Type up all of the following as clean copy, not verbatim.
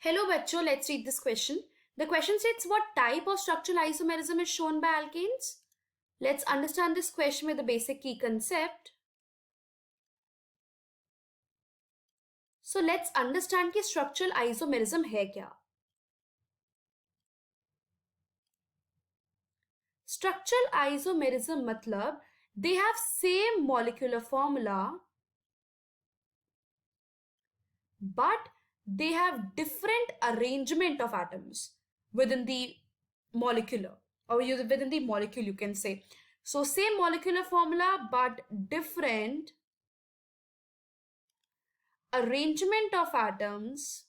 Hello bachcho, let's read this question. The question states what type of structural isomerism is shown by alkanes? Let's understand this question with the basic key concept. So let's understand कि structural isomerism है क्या? Structural isomerism मतलब they have same molecular formula but they have different arrangement of atoms within the molecular or within the molecule, you can say. So same molecular formula but different arrangement of atoms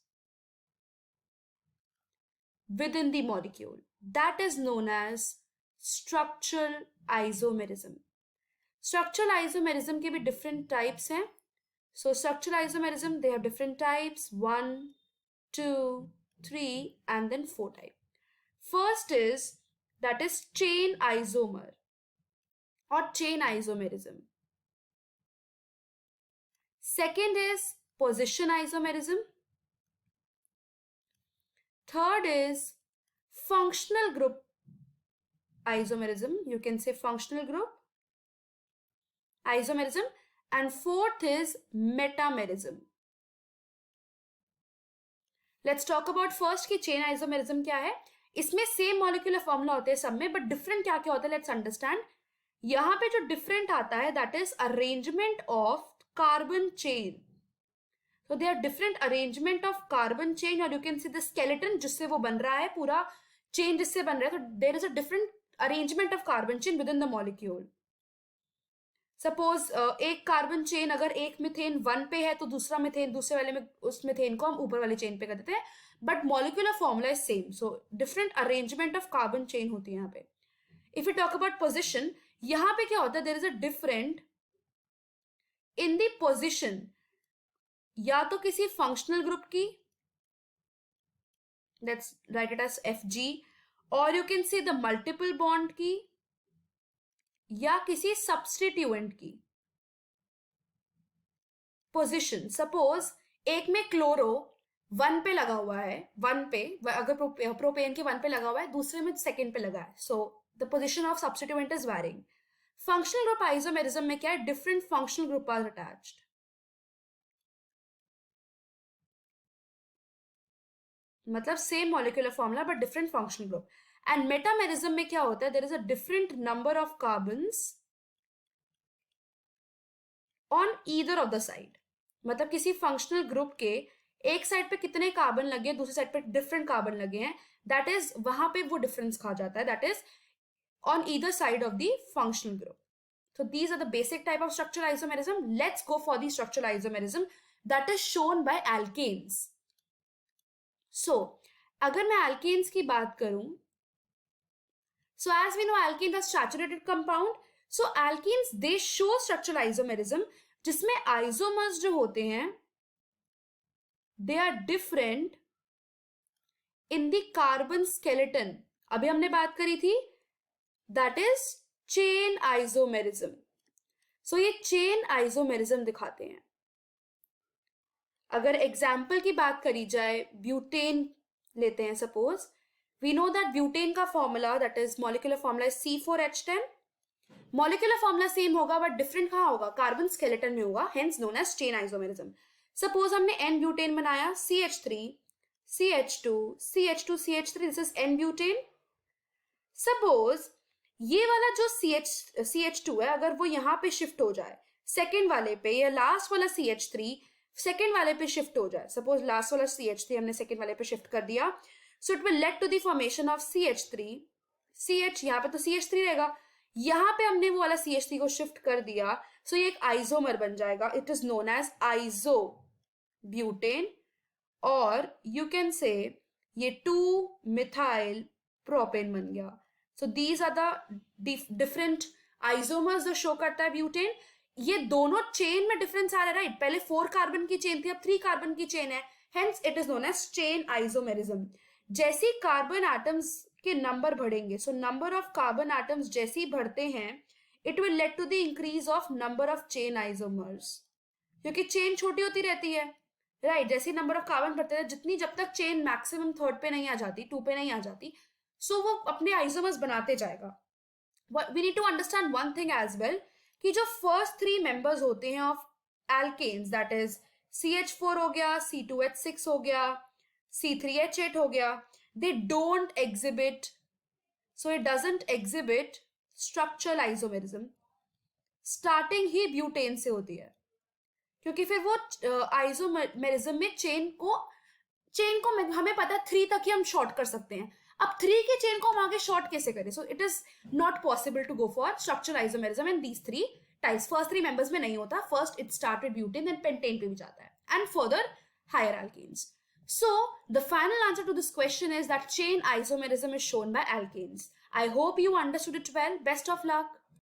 within the molecule. That is known as structural isomerism. Structural isomerism के भी different types हैं. So structural isomerism, they have different types, 1, 2, 3 and then 4 type. First is, that is chain isomer or chain isomerism. Second is position isomerism. Third is functional group isomerism. You can say functional group isomerism. And fourth is metamerism. Let's talk about first कि chain isomerism क्या है. इसमें same molecular formula होते हैं सब में, but different क्या क्या होता है let's understand. यहाँ पे जो different आता है that is arrangement of carbon chain. So there are different arrangement of carbon chain or you can see the skeleton जिससे वो बन रहा है, पूरा chain जिससे बन रहा है, तो there is a different arrangement of carbon chain within the molecule. Suppose एक कार्बन चेन अगर एक मिथेन 1 पे है तो दूसरा मिथेन दूसरे वाले में उस मिथेन को हम ऊपर वाले चेन पे कर देते हैं, but molecular formula is same. So different arrangement of carbon chain होती है यहाँ पे. If you talk about position, यहाँ पे क्या होता है, there is a different in the position या तो किसी फंक्शनल ग्रुप की, let's write it as Fg, और you can see the multiple bond की या किसी सब्स्टिट्यूएंट की पोजीशन. सपोज एक में क्लोरो 1 पे लगा हुआ है, 1 पे अगर प्रोपेन के 1 पे लगा हुआ है, दूसरे में सेकंड पे लगा है, so the position of substituent is varying. Functional group isomerism में क्या है, different functional group are attached. मतलब same molecular formula but different functional group. And metamerism में क्या होता है, there is a different number of carbons on either of the side. मतलब किसी फंक्शनल ग्रुप के एक साइड पे कितने कार्बन लगे, दूसरी साइड पे डिफरेंट कार्बन लगे हैं, दैट इज वहां पे वो डिफरेंस कहा जाता है, that is on either side of the functional group. So these are the basic type of structural isomerism. Let's go for the structural isomerism that is shown by alkanes. So अगर मैं alkanes की बात करूं, so as we know alkanes are saturated compound. So alkenes they show structural isomerism जिसमें isomers जो होते हैं they are different in the carbon skeleton. अभी हमने बात करी थी that is chain isomerism. So ये chain isomerism दिखाते हैं. अगर एग्जाम्पल की बात करी जाए, ब्यूटेन लेते हैं suppose. We know that butane का formula that is molecular formula is C4H10. Molecular formula same होगा बट डिफरेंट कहाँ होगा, कार्बन स्केलेटन में होगा, hence known as chain isomerism. Suppose हमने N ब्यूटेन बनाया, CH3 CH2 CH2 CH3, this is N butane. Suppose ये वाला जो CH2 है अगर वो यहाँ पे शिफ्ट हो जाए सेकेंड वाले पे, या लास्ट वाला CH3 सेकेंड वाले पे शिफ्ट हो जाए, सपोज लास्ट वाला CH3 हमने सेकेंड वाले पे शिफ्ट कर दिया, so it will lead to the formation of CH3 CH. यहाँ पे तो CH3 रहेगा, यहाँ पे हमने वो वाला CH3 को शिफ्ट कर दिया, सो ये एक आइसोमर बन जाएगा. It is known as isobutane, और यू कैन से ये 2-मिथाइल प्रोपेन बन गया. So these are the different isomers जो शो करता है ब्यूटेन. ये दोनों चेन में डिफरेंस आ रहा है, राइट. पहले 4 कार्बन की चेन थी, अब 3 कार्बन की चेन है, hence it is known as chain isomerism. जैसी कार्बन एटम्स के नंबर बढ़ेंगे, so number of carbon atoms जैसे ही बढ़ते हैं, it will lead to the increase of number of chain isomers, क्योंकि चेन छोटी होती रहती है. राइट, जैसे नंबर ऑफ कार्बन बढ़ते हैं, जितनी जब तक चेन मैक्सिमम थर्ड पे नहीं आ जाती, 2 पे नहीं आ जाती, सो वो अपने आइसोमर्स बनाते जाएगा. We need to understand one thing as well, कि जो फर्स्ट 3 मेंबर्स होते हैं of alkanes, that is CH4 हो गया, C2H6 हो गया, C3H8 हो गया, they don't exhibit, so it doesn't exhibit structural isomerism. Starting he butane से होती है, क्योंकि फिर वो आइसोमेरिज्म में चेन को हमें पता है 3 तक ही हम शॉर्ट कर सकते हैं. अब 3 की चेन को हम आगे शॉर्ट कैसे करें? So it is not possible to go for structural isomerism in these 3 types. First 3 members में नहीं होता. First it start with butane, then pentane पे भी जाता है, and further higher alkenes. So the final answer to this question is that chain isomerism is shown by alkanes. I hope you understood it well. Best of luck.